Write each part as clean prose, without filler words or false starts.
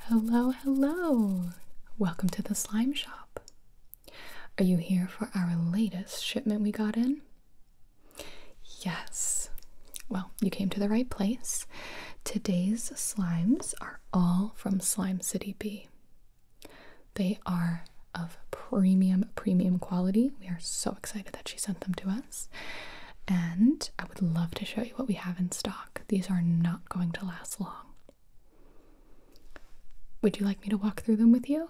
Hello, hello! Welcome to the slime shop. Are you here for our latest shipment we got in? Yes. Well, you came to the right place. Today's slimes are all from Slime City B. They are of premium quality. We are so excited that she sent them to us. And I would love to show you what we have in stock. These are not going to last long. Would you like me to walk through them with you?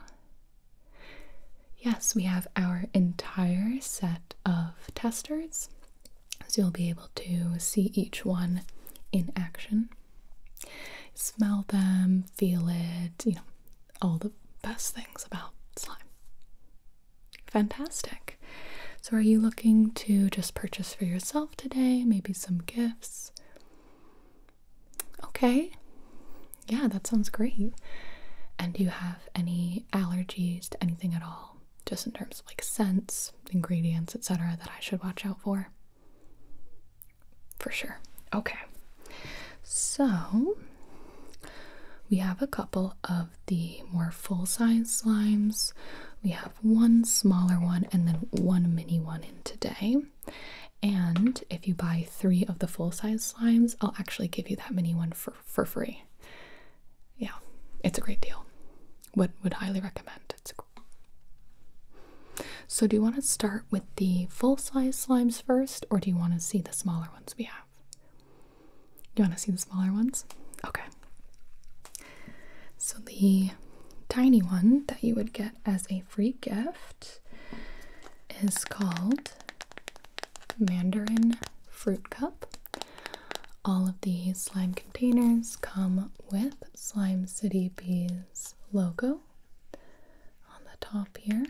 Yes, we have our entire set of testers, so you'll be able to see each one in action. Smell them, feel it, all the best things about slime. Fantastic. So are you looking to just purchase for yourself today? Maybe some gifts? Okay. Yeah, that sounds great. And do you have any allergies to anything at all? Just in terms of like scents, ingredients, etc. that I should watch out for? For sure. Okay. So we have a couple of the more full-size slimes. We have one smaller one and then one mini one in today. And if you buy 3 of the full-size slimes, I'll actually give you that mini one for free. Yeah, it's a great deal. Would highly recommend. So do you want to start with the full-size slimes first, or do you want to see the smaller ones we have? You want to see the smaller ones? Okay. So the tiny one that you would get as a free gift is called Mandarin Fruit Cup. All of the slime containers come with Slime City B's logo on the top here.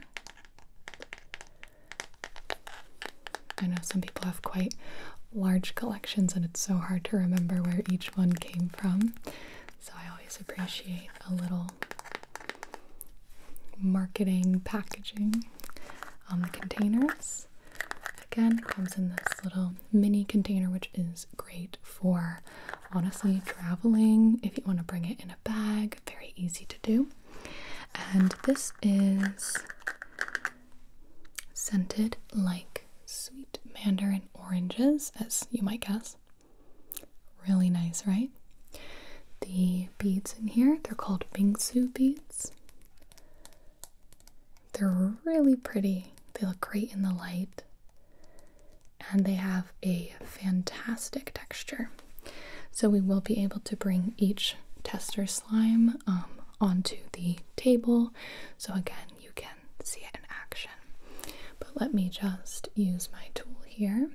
I know some people have quite large collections and it's so hard to remember where each one came from, so I always appreciate a little marketing packaging on the containers. Again, it comes in this little mini container, which is great for honestly traveling if you want to bring it in a bag. Very easy to do. And this is scented like sweet mandarin oranges, as you might guess. Really nice, right? The beads in here, they're called bingsu beads. They're really pretty. They look great in the light. And they have a fantastic texture. So we will be able to bring each tester slime onto the table. So again, you can see it in action. But let me just use my tool here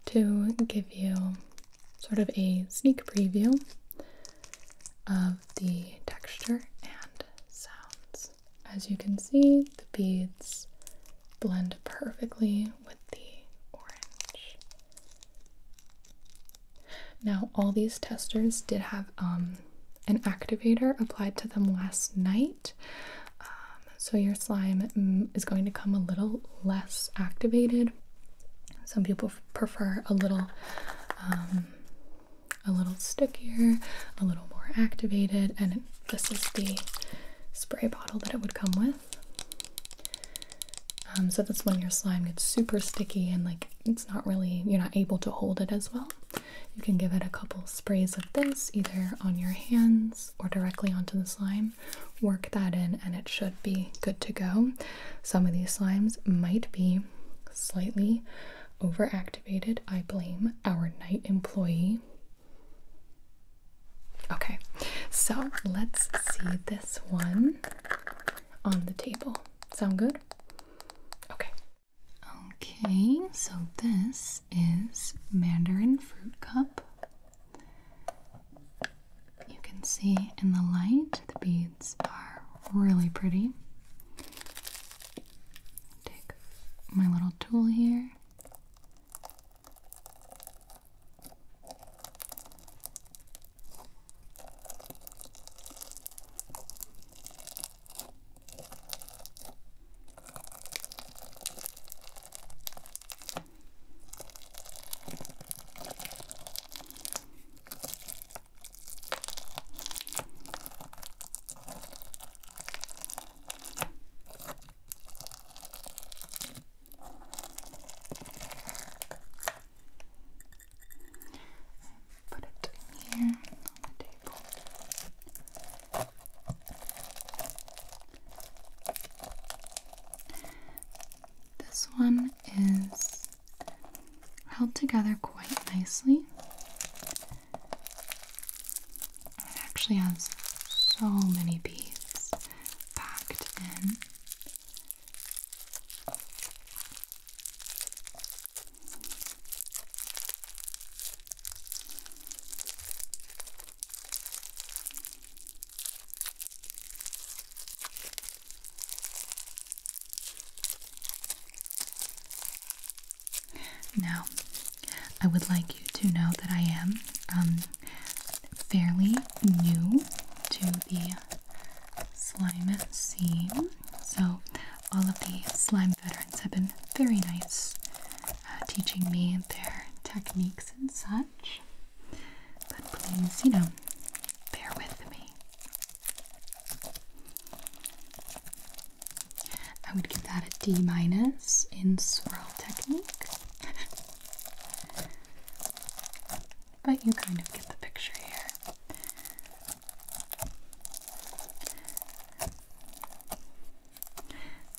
to give you sort of a sneak preview of the texture and sounds. As you can see, the beads blend perfectly with the orange. Now, all these testers did have an activator applied to them last night, so your slime is going to come a little less activated. Some people prefer a little stickier, a little more activated, and this is the spray bottle that it would come with. So that's when your slime gets super sticky and like it's not really, you're not able to hold it as well. You can give it a couple sprays of this either on your hands or directly onto the slime. Work that in and it should be good to go. Some of these slimes might be slightly overactivated. I blame our night employee. Okay, so let's see this one on the table. Sound good? Okay, so this is Mandarin Fruit Cup. You can see in the light, the beads are really pretty. Take my little tool here. together quite nicely. It actually has so many beads packed in. Now, I would like you to know that I am fairly new to the slime scene, so all of the slime veterans have been very nice teaching me their techniques and such, but please, bear with me. I would give that a D- in swirl technique. But you kind of get the picture here.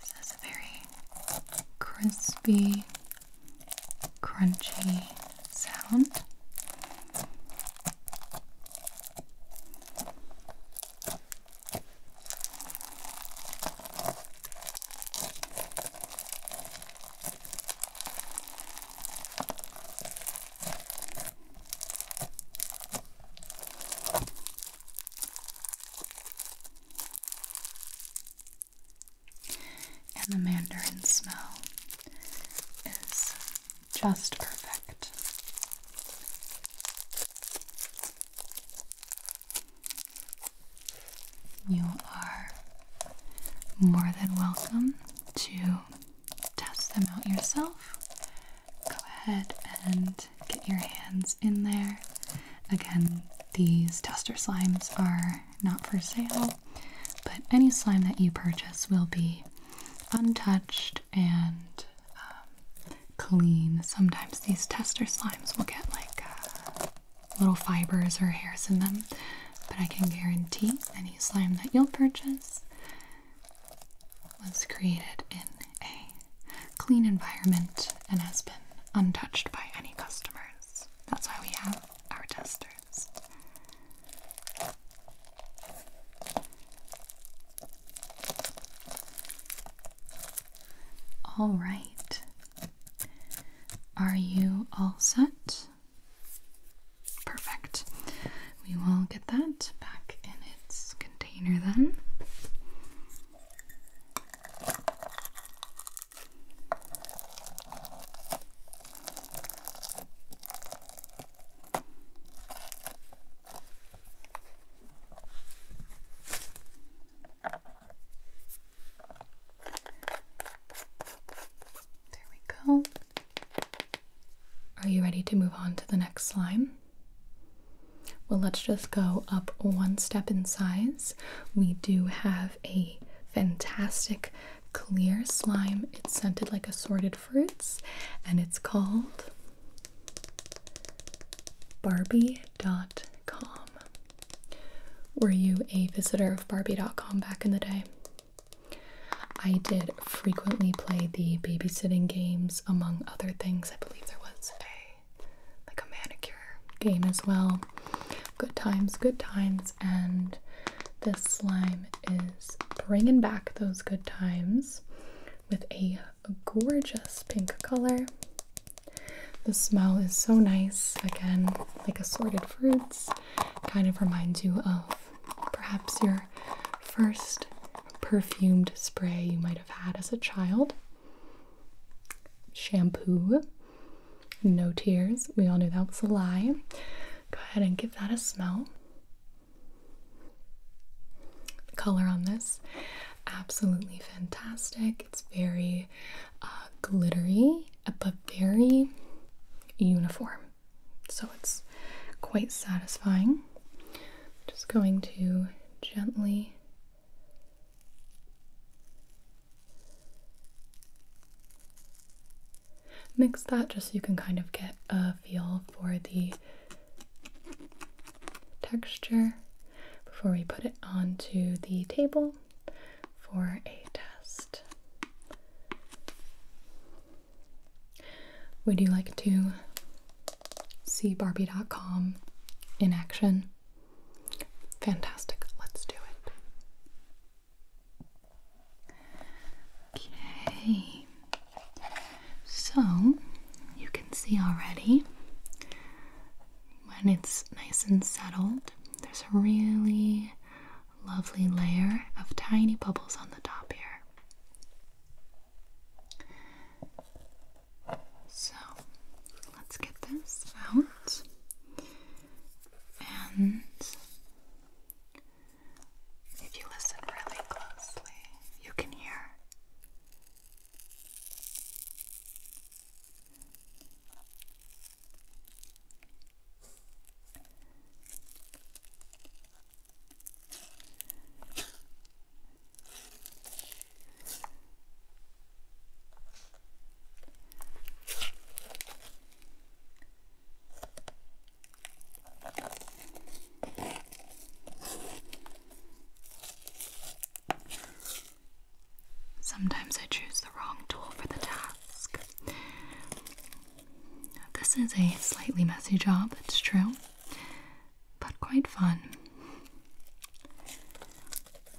This has a very crispy, crunchy sound. And the mandarin smell is just perfect. You are more than welcome to test them out yourself. Go ahead and get your hands in there. Again, these tester slimes are not for sale, but any slime that you purchase will be untouched and clean. Sometimes these tester slimes will get like little fibers or hairs in them, but I can guarantee any slime that you'll purchase was created in a clean environment and has been untouched by any customers. That's why we have our testers. All right. Are you all set? Perfect. We will get that back in its container then. Are you ready to move on to the next slime? Well, let's just go up one step in size. We do have a fantastic clear slime. It's scented like assorted fruits, and it's called Barbie.com. Were you a visitor of Barbie.com back in the day? I did frequently play the babysitting games, among other things. I believe there was a manicure game as well. Good times, and this slime is bringing back those good times with a gorgeous pink color. The smell is so nice, again, like assorted fruits. Kind of reminds you of perhaps your first perfumed spray you might have had as a child. Shampoo. No tears. We all knew that was a lie. Go ahead and give that a smell. The color on this, absolutely fantastic. It's very glittery, but very uniform. So it's quite satisfying. Just going to gently mix that just so you can kind of get a feel for the texture before we put it onto the table for a test. Would you like to see Barbie.com in action. Fantastic. Let's do it. Okay. So, you can see already when it's nice and settled, there's a really lovely layer of tiny bubbles on the top here. So let's get this out, and if you listen really closely, you can hear. Sometimes I choose the wrong tool for the task. This is a slightly messy job, it's true, but quite fun.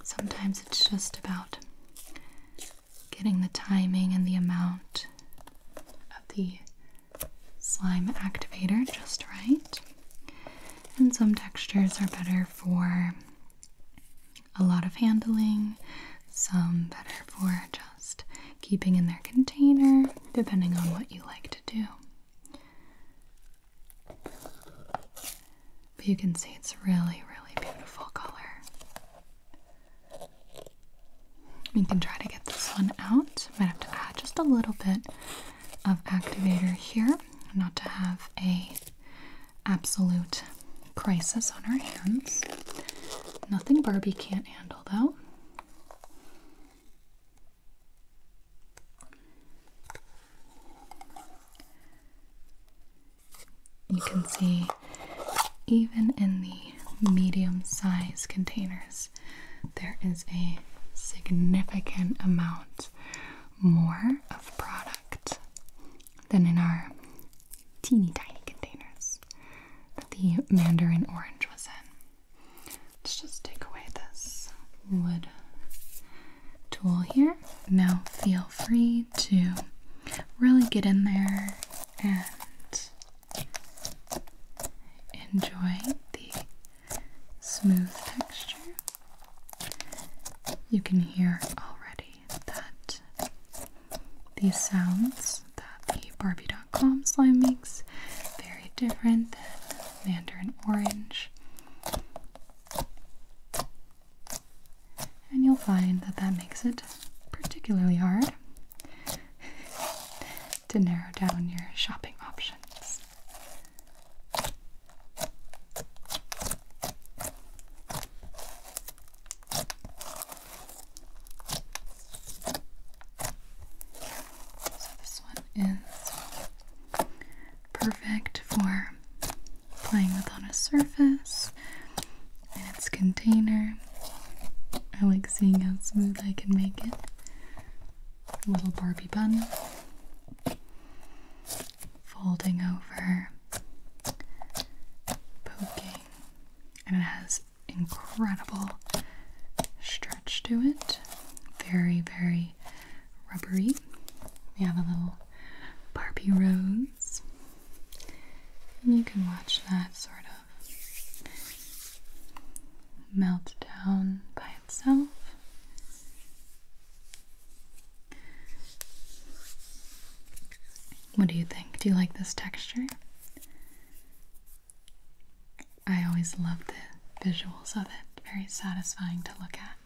Sometimes it's just about getting the timing and the amount of the slime activator just right. And some textures are better for a lot of handling, some better for just keeping in their container, depending on what you like to do. But you can see it's really, really beautiful color. You can try to get this one out. Might have to add just a little bit of activator here, not to have a absolute crisis on our hands. Nothing Barbie can't handle though. You can see even in the medium-sized containers, there is a significant amount more of product than in our teeny tiny containers that the Mandarin orange was in. Let's just take away this wood tool here. Now feel free to really get in there and enjoy the smooth texture. You can hear already that these sounds that the Barbie.com slime makes very different than Mandarin orange. And you'll find that that makes it particularly hard to narrow down your shopping options. Is perfect for playing with on a surface in its container. I like seeing how smooth I can make it. Little Barbie bun. Folding over. Poking. And it has incredible stretch to it. Very, very rubbery. We have a little Barbie rose, and you can watch that sort of melt down by itself. What do you think? Do you like this texture? I always love the visuals of it. Very satisfying to look at.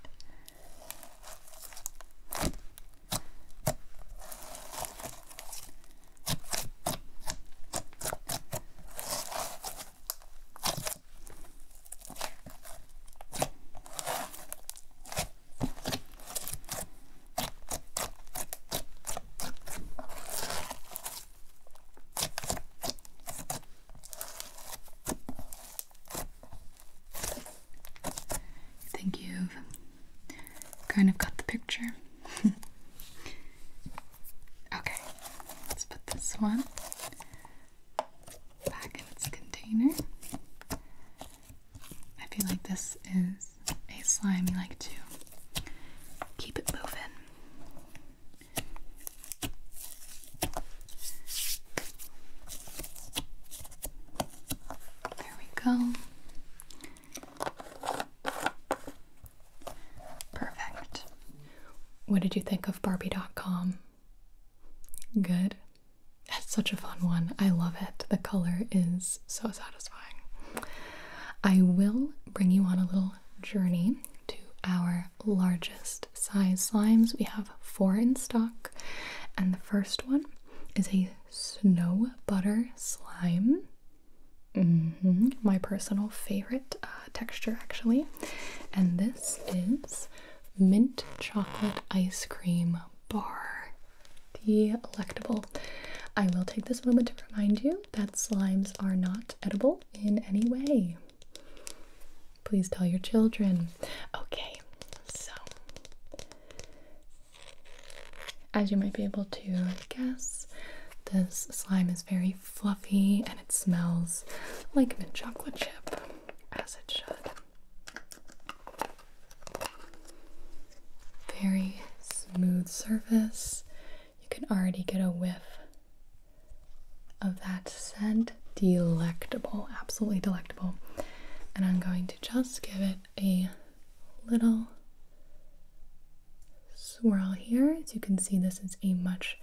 Kind of got the picture. Okay, let's put this one back in its feel like this is a slime you like to keep it moving. There we go. Perfect. What did you think of Barbie.com? Good. It's such a fun one. I love it. The color is so satisfying. I will bring you on a little journey to our largest size slimes. We have 4 in stock, and the first one is a snow butter slime. My personal favorite texture, actually. And this is mint chocolate ice cream bar. Delectable. I will take this moment to remind you that slimes are not edible in any way. Please tell your children. Okay, so as you might be able to guess, this slime is very fluffy and it smells like mint chocolate chip, as it should. Very smooth surface. You can already get a whiff of that scent. Delectable, absolutely delectable. And I'm going to just give it a little swirl here. As you can see, this is a much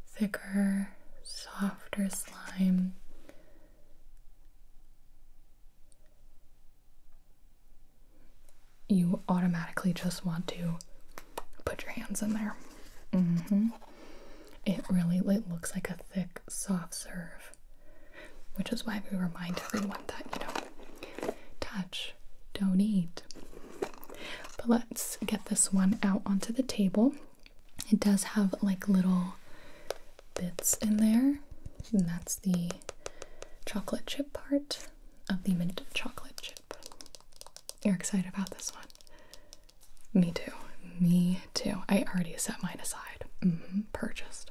thicker, softer slime. You automatically just want to put your hands in there. It looks like a thick, soft serve, which is why we remind everyone that, you know, touch, don't eat. But let's get this one out onto the table. It does have like little bits in there, and that's the chocolate chip part of the mint chocolate chip. You're excited about this one? Me too. Me too. I already set mine aside. Purchased.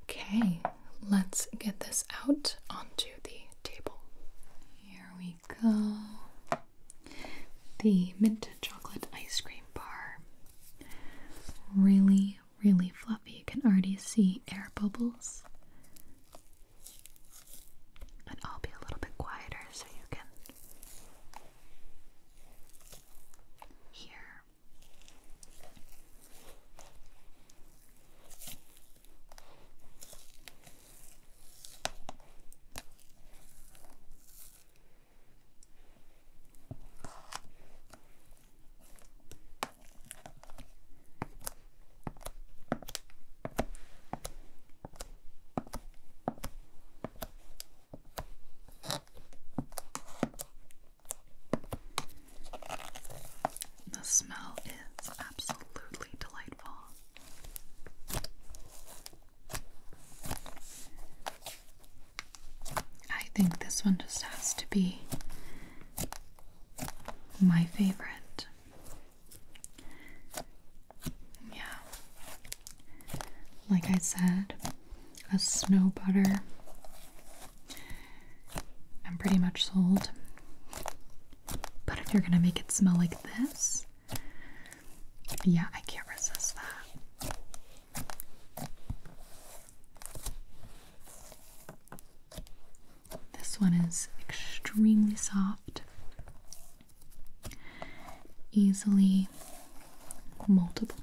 Okay, let's get this out onto the table. Here we go. The mint chocolate ice cream bar. Really, really fluffy. You can already see air bubbles. And I'll be a little bit quieter so you can hear. The smell is absolutely delightful. I think this one just has to be my favorite. Yeah. Like I said, a snow butter. I'm pretty much sold. But if you're gonna make it smell like this, yeah, I can't resist that. This one is extremely soft, easily moldable.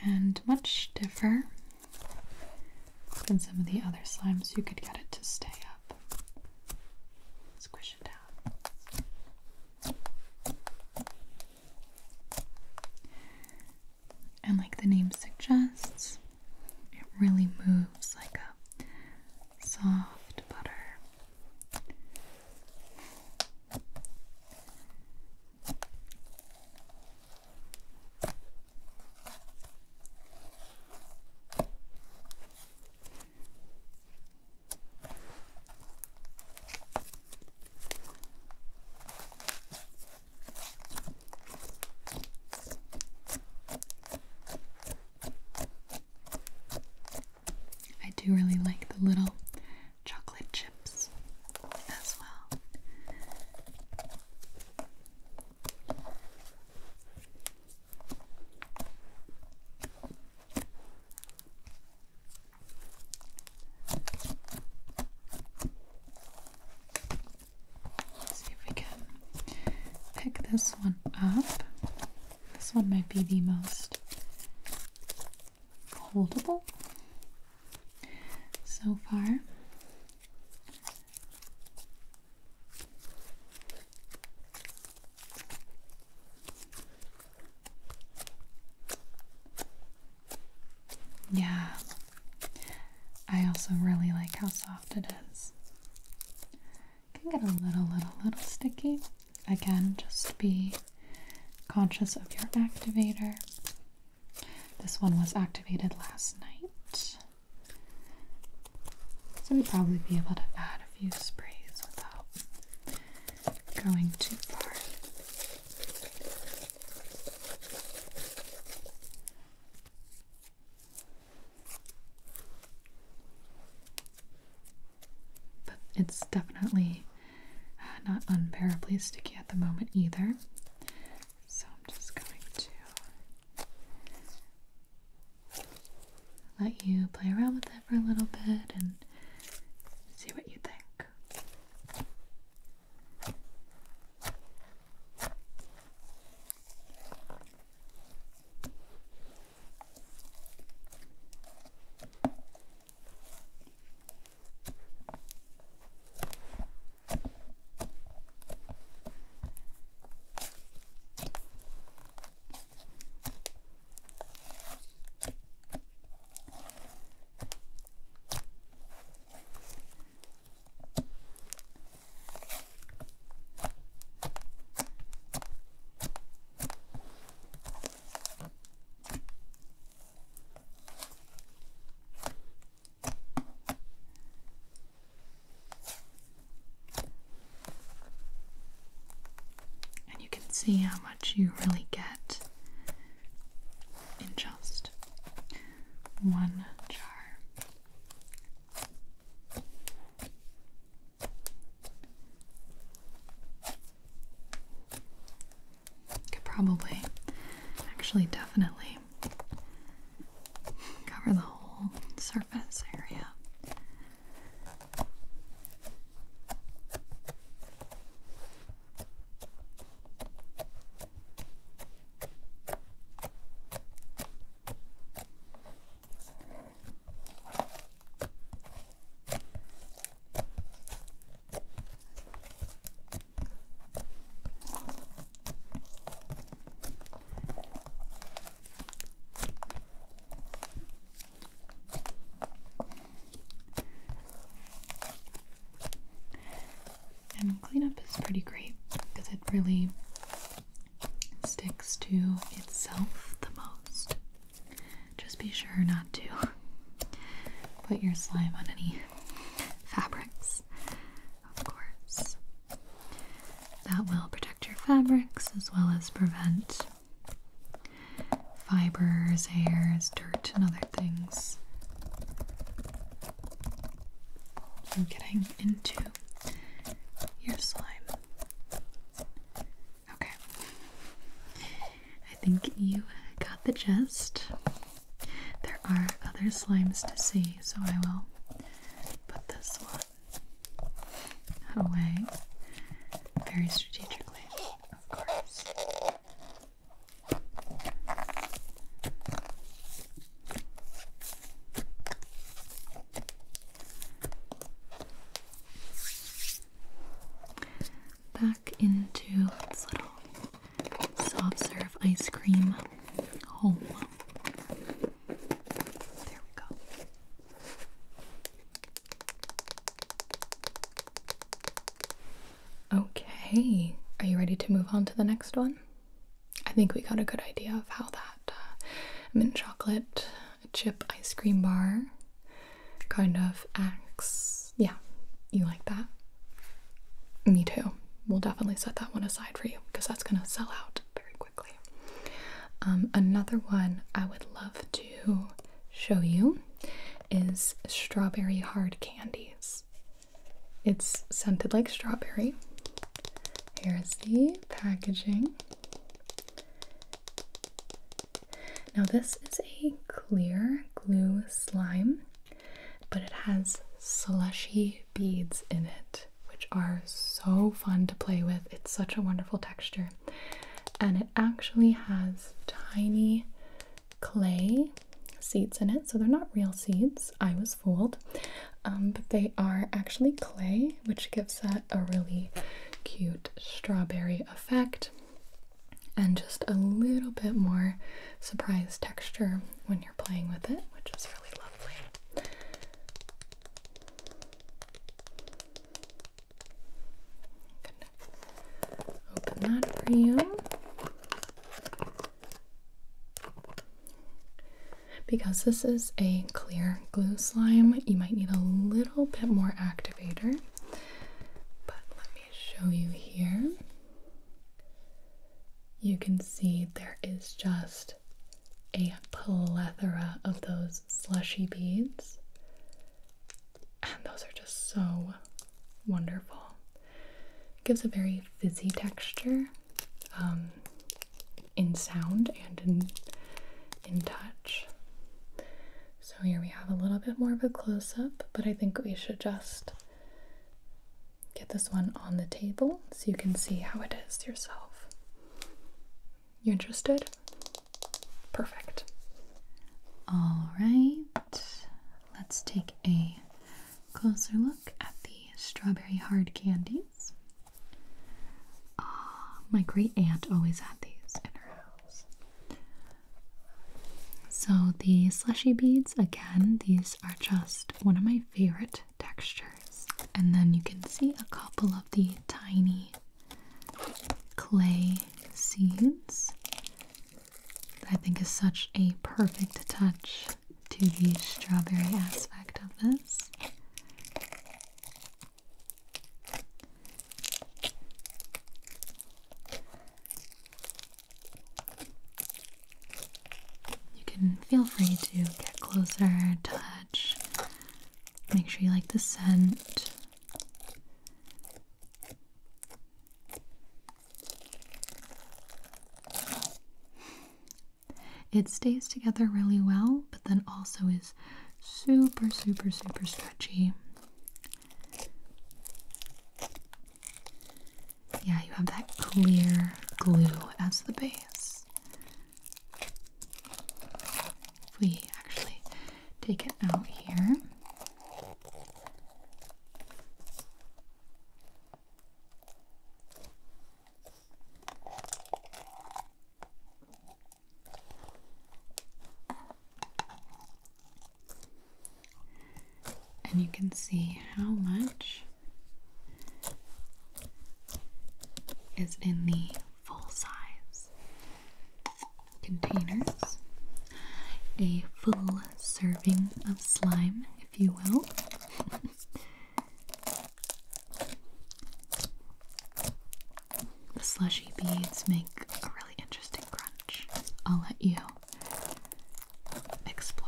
And much stiffer than some of the other slimes. You could get it to stay up. Squish it down. And like the name suggests, it really moves like a soft butter. do really like the little chocolate chips as well. Let's see if we can pick this one up. This one might be the most holdable so far. Yeah, I also really like how soft it is. It can get a little sticky. Again, just be conscious of your activator. This one was activated last night, so we'd probably be able to add a few sprays without going too far. But it's definitely not unbearably sticky at the moment either. So I'm just going to let you play around with it for a little bit and see what you think. See how much you really get in just one jar. Could probably, actually definitely cover the whole surface area. And cleanup is pretty great because it really sticks to itself the most. Just be sure not to put your slime on any fabrics, of course. That will protect your fabrics as well as prevent fibers, hairs, dirt, and other things from getting into your slime. Okay. I think you got the gist. There are other slimes to see, so I will put this one away very strategically, of course. Back into its little soft serve ice cream home. There we go. Okay, are you ready to move on to the next one? I think we got a good idea of how that mint chocolate chip ice cream bar kind of acts. Yeah, you like that? Me too. We'll definitely set that one aside for you because that's going to sell out very quickly. Another one I would love to show you is strawberry hard candies. It's scented like strawberry. Here's the packaging. Now this is a clear glue slime, but it has slushy beads in it, which are so fun to play with. It's such a wonderful texture. And it actually has tiny clay seeds in it, so they're not real seeds. I was fooled. But they are actually clay, which gives that a really cute strawberry effect and just a little bit more surprise texture when you're playing with it, which is really lovely. Open that for you. Because this is a clear glue slime, you might need a little bit more activator, but let me show you here. You can see there is just a plethora of those slushy beads, and those are just so wonderful. It gives a very fizzy texture in sound and in touch. So here we have a little bit more of a close-up, but I think we should just get this one on the table so you can see how it is yourself. You interested? Perfect. All right, let's take a closer look at the strawberry hard candies. My great aunt always had these in her house. So the slushy beads, again, these are just one of my favorite textures. And then you can see a couple of the tiny clay seeds that I think is such a perfect touch to the strawberry aspect of this. Feel free to get closer, touch, make sure you like the scent. It stays together really well, but then also is super, super, super stretchy. Yeah, you have that clear glue as the base. If we actually take it out here, and you can see how much is in the full size containers. A full serving of slime, if you will. The slushy beads make a really interesting crunch. I'll let you explore.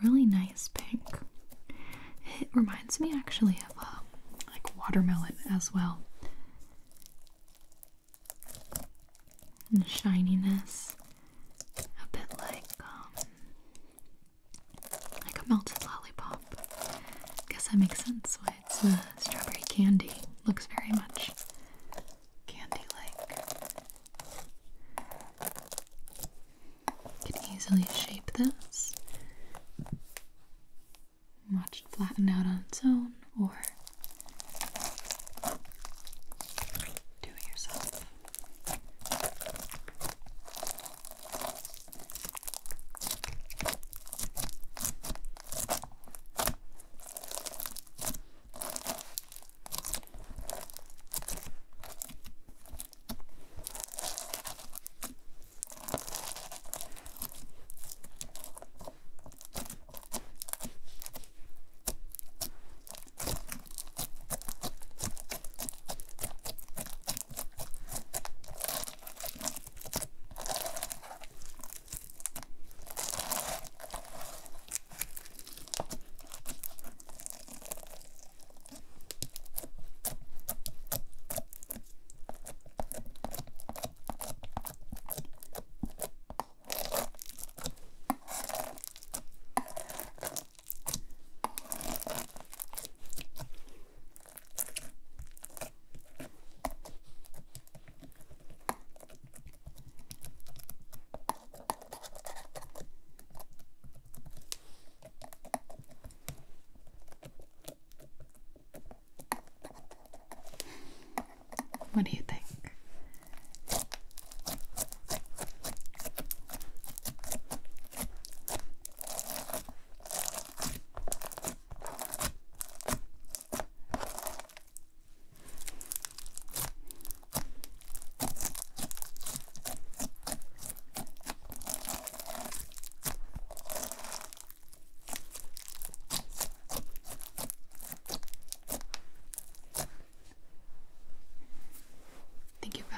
Really nice pink. It reminds me actually of like watermelon as well. And shininess, a bit like a melted lollipop. I guess that makes sense why it's strawberry candy. Looks very much candy-like. You can easily shape this. Watch it flatten out on its own, or do it yourself. What do you think?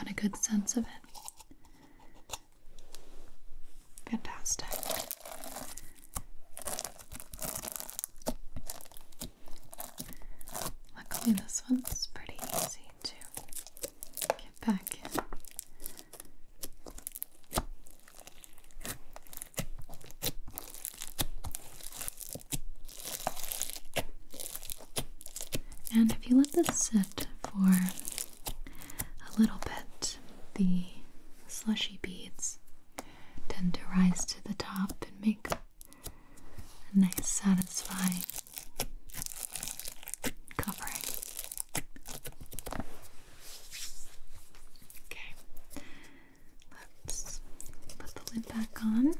A good sense of it. Fantastic. Luckily, this one's pretty easy to get back in. And if you let this sit for a little bit, the slushy beads tend to rise to the top and make a nice, satisfying covering. Okay, let's put the lid back on.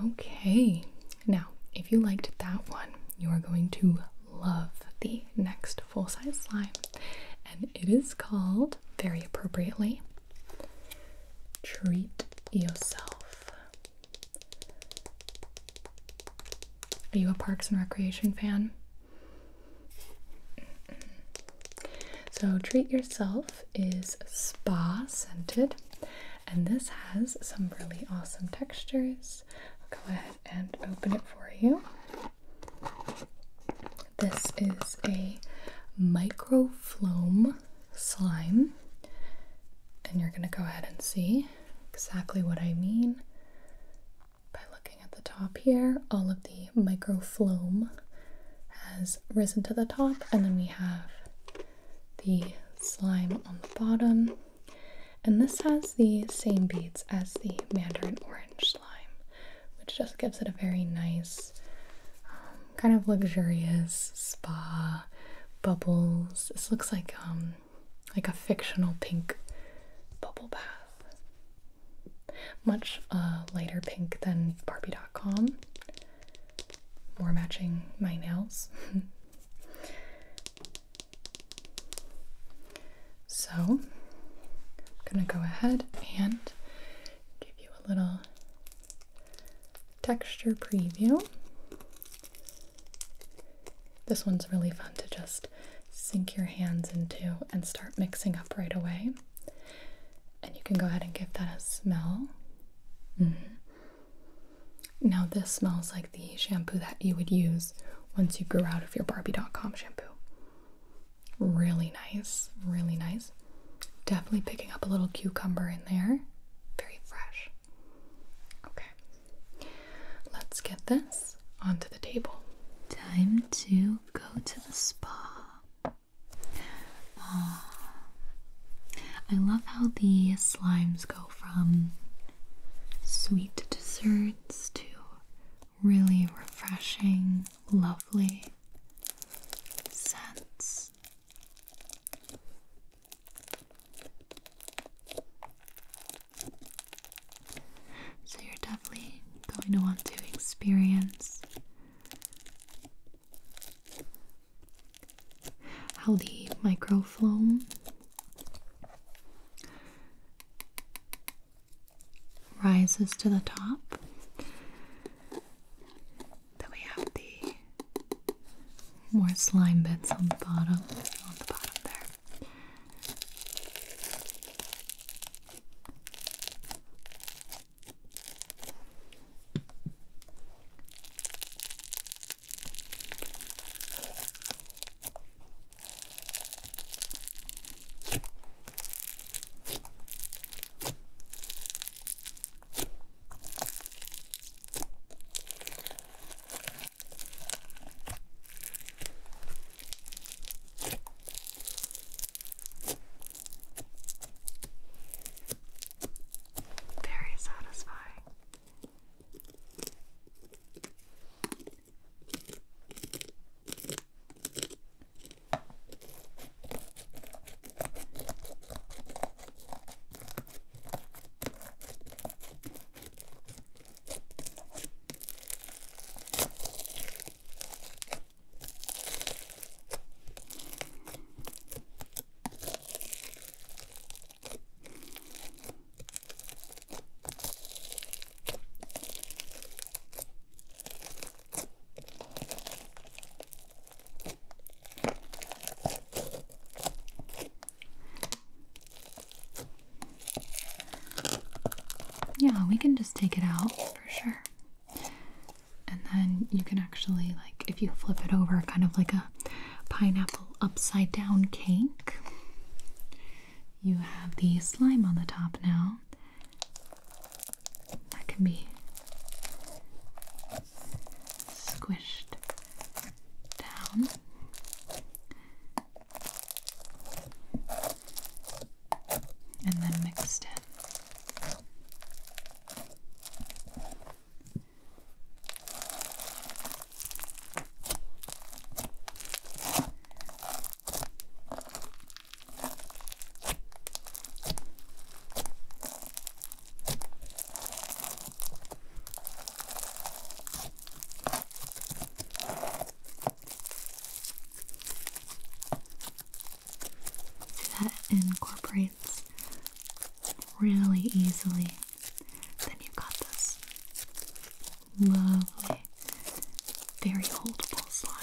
Okay, now if you liked that one, you are going to love the next full-size slime, and it is called, very appropriately, Treat Yourself. Are you a Parks and Recreation fan? So Treat Yourself is spa scented, and this has some really awesome textures. I'll go ahead and open it for you. This is a micro Floam slime, and you're going to go ahead and see exactly what I mean by looking at the top here. All of the micro Floam has risen to the top, and then we have the slime on the bottom, and this has the same beads as the Mandarin orange slime, which just gives it a very nice kind of luxurious spa bubbles. This looks like a fictional pink bubble bath, much lighter pink than Barbie.com, more matching my nails. So I'm gonna go ahead and give you a little texture preview. This one's really fun to just sink your hands into and start mixing up right away. And you can go ahead and give that a smell. Now this smells like the shampoo that you would use once you grew out of your Barbie.com shampoo. Really nice, really nice. Definitely picking up a little cucumber in there. Very fresh. this onto the table. Time to go to the spa. I love how the slimes go from sweet desserts to really refreshing, lovely scents. So you're definitely going to want to experience how the microfloam rises to the top. Then we have the more slime bits on the bottom there. Very satisfying. Yeah, we can just take it out for sure. And then you can actually, like, if you flip it over, kind of like a pineapple upside down cake, you have the slime on the top now. That can be squished down. And then mixed in. That incorporates really easily. Then you've got this lovely, very holdable slime.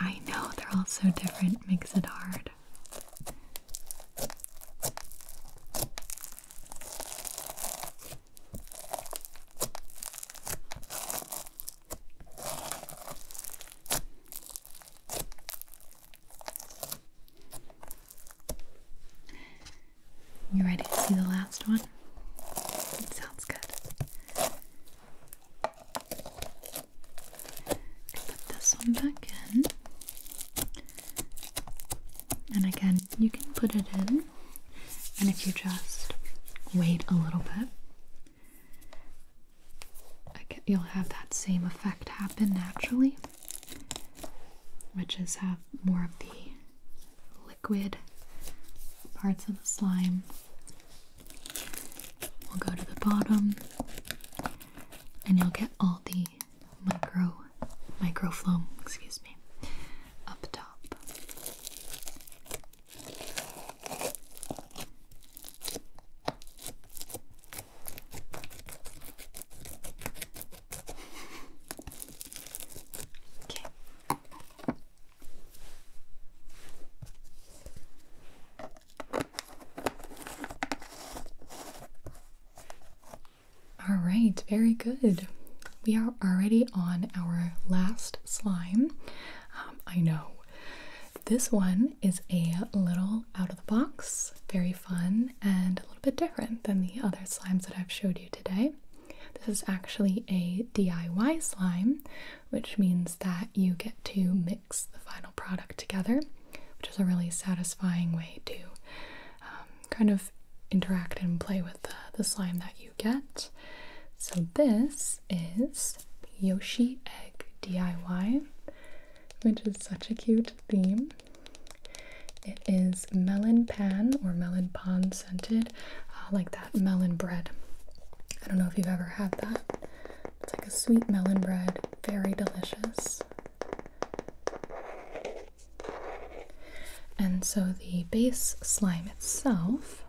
I know, they're all so different, makes it hard. You ready to see the last one? It sounds good. Put this one back in. And again, you can put it in, and if you just wait a little bit, you'll have that same effect happen naturally, which is have more of the liquid parts of the slime will go to the bottom, and you'll get all the microfloam, excuse me, up top. Okay. All right, very good. We are already on our last slime. I know. This one is a little out of the box, very fun, and a little bit different than the other slimes that I've showed you today. This is actually a DIY slime, which means that you get to mix the final product together, which is a really satisfying way to kind of interact and play with the slime that you get. So this is Yoshi Egg DIY, which is such a cute theme. It is melon pan or melon pond scented, like that melon bread. I don't know if you've ever had that. It's like a sweet melon bread, very delicious. And so the base slime itself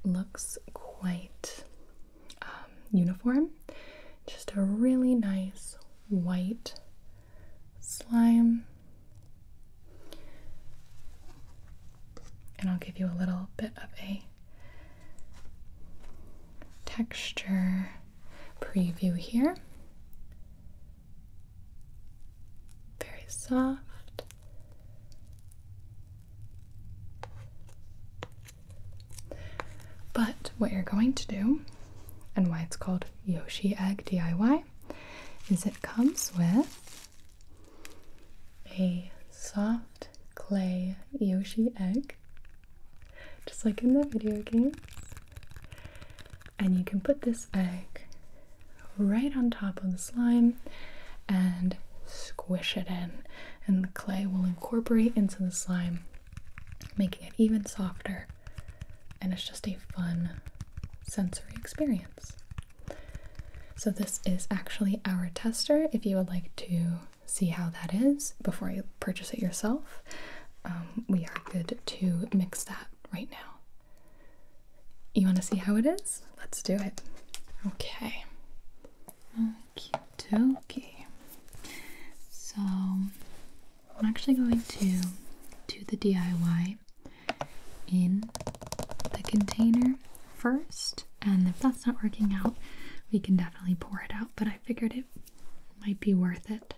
looks quite uniform. Just a really nice white slime. And I'll give you a little bit of a texture preview here. Very soft. But what you're going to do, and why it's called Yoshi Egg DIY, is it comes with a soft clay Yoshi egg, just like in the video games. And you can put this egg right on top of the slime and squish it in, and the clay will incorporate into the slime, making it even softer. And it's just a fun sensory experience. So this is actually our tester. If you would like to see how that is before you purchase it yourself, we are good to mix that right now. You want to see how it is? Let's do it. Okay. Okie dokie. So I'm actually going to do the DIY in the container first, and if that's not working out, we can definitely pour it out, but I figured it might be worth it.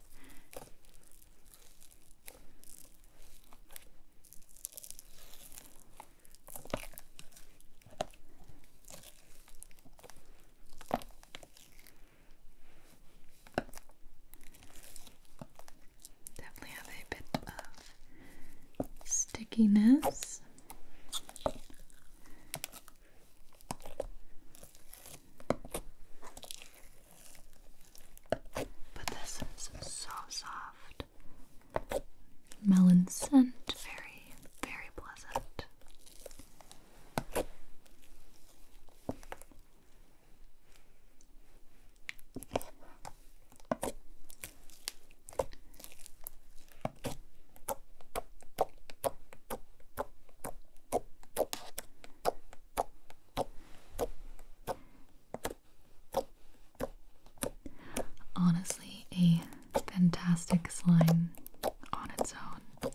Definitely have a bit of stickiness. Melon scent, very, very pleasant. Honestly, a plastic slime on its own.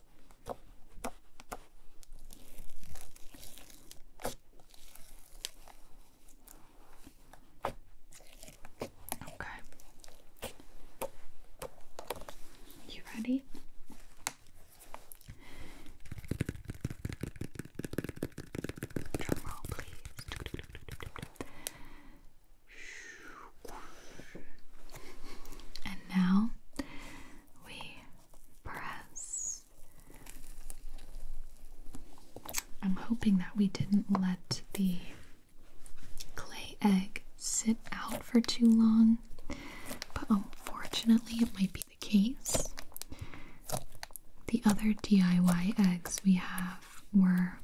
Okay. You ready? Drum roll, please. And now we press. I'm hoping that we didn't let the clay egg sit out for too long, but unfortunately it might be the case. The other DIY eggs we have were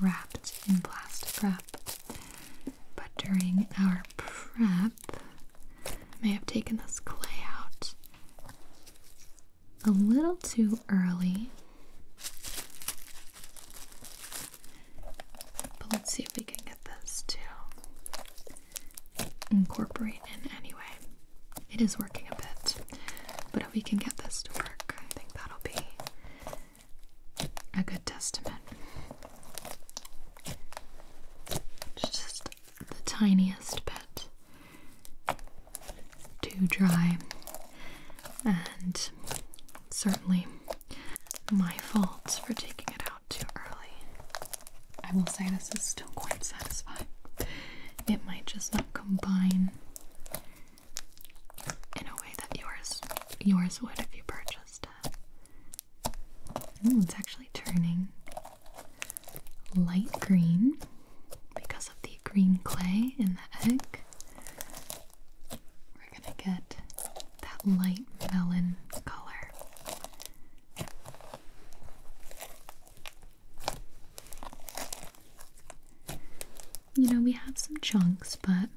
wrapped in plastic wrap, but during our prep, I may have taken this clay out a little too early. But let's see if we can get this to incorporate in anyway. It is working a bit, but if we can get this to work, I think that'll be a good testament. Just the tiniest bit too dry, and certainly my fault for taking it out too early. I will say this is still quite satisfying. It might just not combine in a way that yours would if you purchased it. Ooh, it's actually turning light green because of the green clay in the egg. We're gonna get that light melon color. You know, we have some chunks, but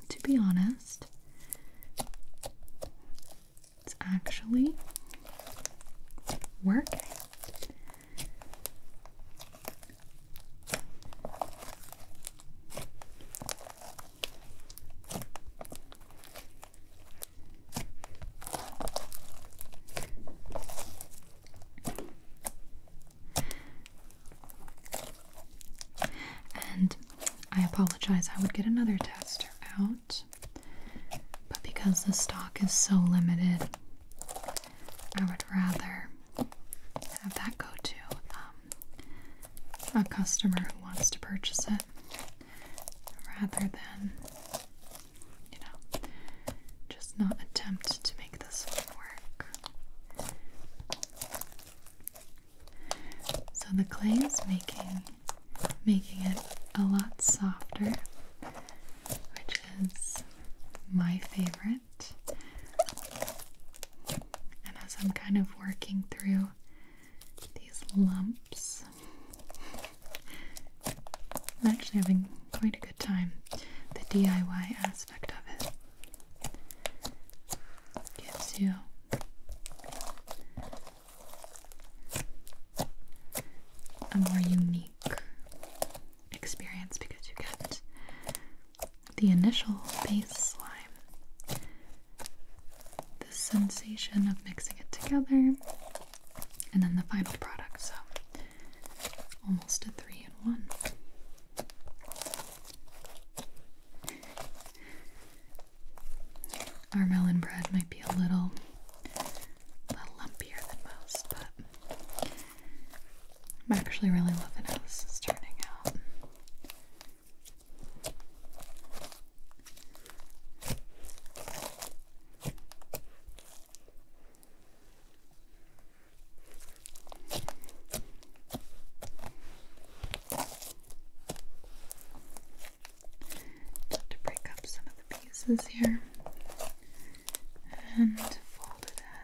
to be honest, it's actually working. And I apologize, I would get another tester out, but because the stock is so limited, I would rather have that go to a customer who wants to purchase it rather than, you know, just not attempt to make this one work. So the clay is making it a lot softer, which is my favorite. And as I'm kind of working through these lumps, I'm actually having quite a good time. The DIY aspect of it gives you a more unique experience because you get the initial base slime, the sensation of mixing it together, and then the final product. So almost a 3-in-1. Our melon bread might be a little lumpier than most, but I'm actually really loving how this is turning out. Just to break up some of the pieces here and fold it in.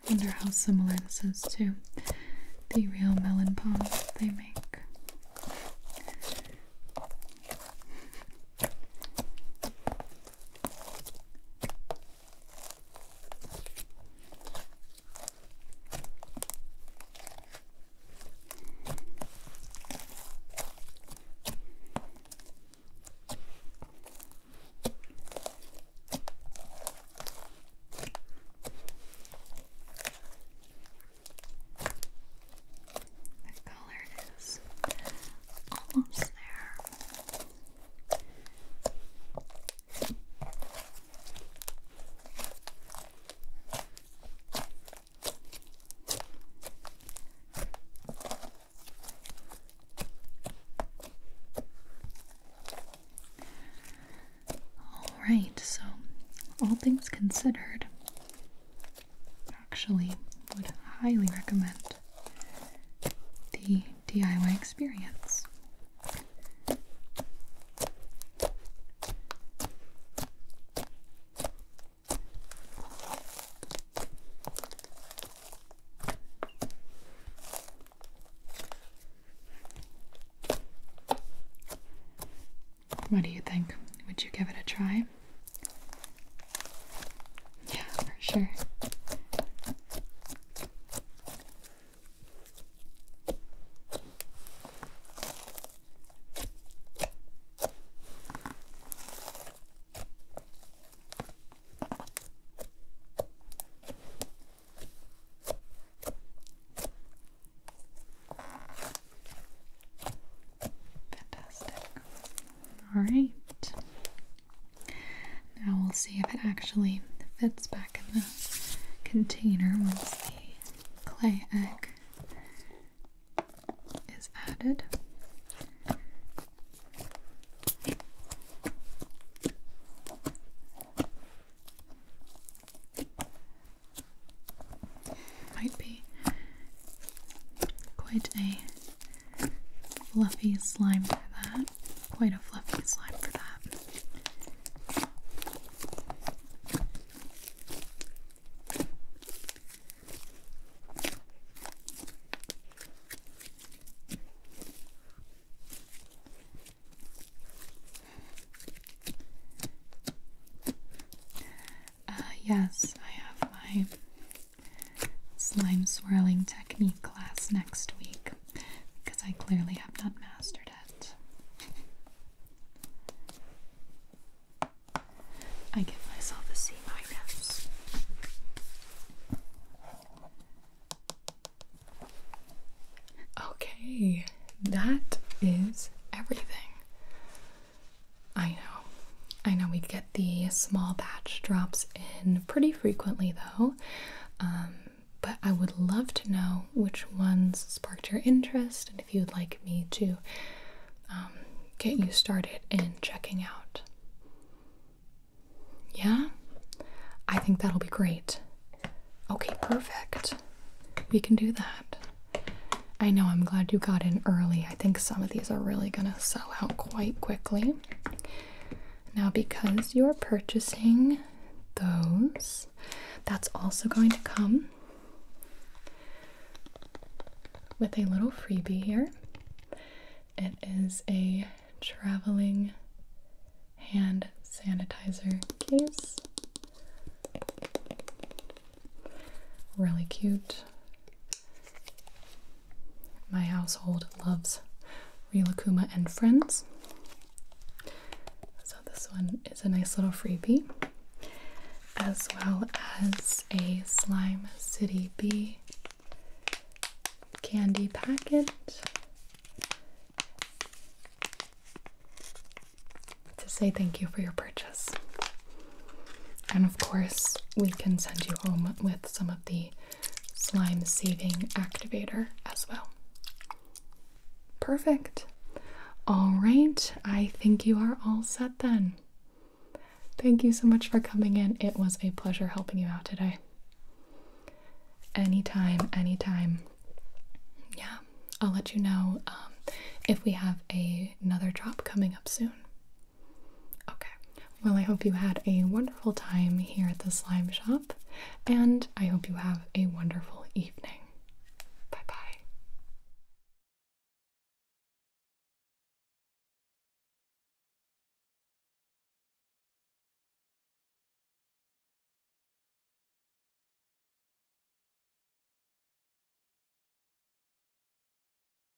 I wonder how similar this is to the real melon poms they make. Alright, so all things considered, actually would highly recommend the DIY experience. What do you think? Would you give it a try? Yeah, for sure. Fantastic. All right. Now we'll see if it actually fits back in the container once the clay egg is added. Might be quite a fluffy slime for that. Quite a fluffy slime for that. Yes, I have my slime swirling technique class next week because I clearly have not mastered it. I give myself a C-. Okay, that is everything. I know we get the small batch drops in pretty frequently though, but I would love to know which ones sparked your interest and if you'd like me to get you started in checking out. Yeah? I think that'll be great. Okay, perfect. We can do that. I know, I'm glad you got in early. I think some of these are really gonna sell out quite quickly. Now, because you're purchasing those, that's also going to come with a little freebie here. It is a traveling hand sanitizer case. Really cute. My household loves Rilakkuma and Friends. So this one is a nice little freebie, as well as a Slime City Bee candy packet to say thank you for your purchase. And of course, we can send you home with some of the slime saving activator as well. Perfect. All right, I think you are all set then. Thank you so much for coming in. It was a pleasure helping you out today. Anytime, anytime. Yeah, I'll let you know if we have another drop coming up soon. Okay. Well, I hope you had a wonderful time here at the slime shop, and I hope you have a wonderful evening.